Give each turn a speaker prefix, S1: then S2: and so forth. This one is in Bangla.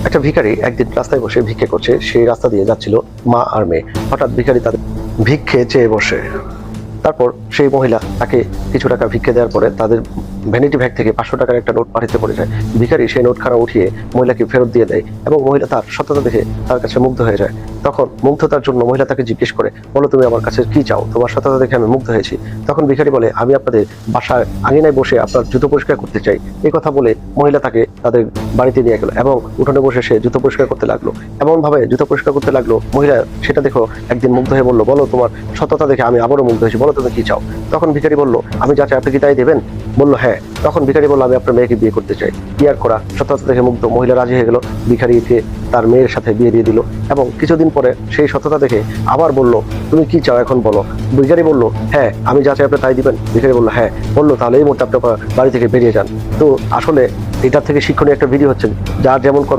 S1: একটা ভিখারি একদিন রাস্তায় বসে ভিক্ষে করছে। সেই রাস্তা দিয়ে যাচ্ছিল মা আর মেয়ে। হঠাৎ ভিখারি তাদের ভিক্ষে চেয়ে বসে। তারপর সেই মহিলা তাকে কিছু টাকা ভিক্ষে দেওয়ার পরে তাদের ভ্যানিটি ব্যাগ থেকে 500 টাকার একটা নোট পাঠিতে পড়ে যায়। ভিখারি সেই নোটখানা উঠিয়ে মহিলাকে ফেরত দিয়ে দেয় এবং মহিলা তার সততা দেখে তার কাছে মুগ্ধ হয়ে যায়। তখন মুগ্ধতার জন্য মহিলা তাকে জিজ্ঞেস করে, বলো তুমি আমার কাছে কি চাও? তোমার সততা দেখে আমি মুগ্ধ হয়েছি। তখন ভিখারি বলে, আমি আপনাদের বাসার আঙিনায় বসে আপনার জুতো পরিষ্কার করতে চাই। এই কথা বলে মহিলা তাকে তাদের বাড়িতে নিয়ে গেল এবং উঠোনে বসে সে জুতো পরিষ্কার করতে লাগলো। এমন ভাবে জুতো পরিষ্কার করতে লাগলো, মহিলা সেটা দেখো একদিন মুগ্ধ হয়ে বললো, বলো তোমার সততা দেখে আমি আবারও মুগ্ধ হয়েছি, বলো তুমি কি চাও? তখন ভিখারি বলল, আমি যা চাই আপনি কি তাই দেবেন? বললো হ্যাঁ। তখন ভিখারি বলল, আমি আপনার মেয়েকে বিয়ে করতে চাই। বিয়ার করা সততা দেখে মুগ্ধ মহিলা রাজি হয়ে গেল। ভিখারিকে তার মেয়ের সাথে বিয়ে দিয়ে দিল এবং কিছুদিন পরে সেই সততা দেখে আবার বলল, তুমি কি চাও এখন বলো? ভিখারি বলল, হ্যাঁ আমি যা চাই আপনি তাই দিবেন। ভিখারি বলল, হ্যাঁ। বললো, তাহলে এই মুহূর্তে আপনি বাড়ি থেকে বেরিয়ে যান। তো আসলে এটা থেকে শিক্ষণীয় একটা ভিডিও হচ্ছে, যার যেমন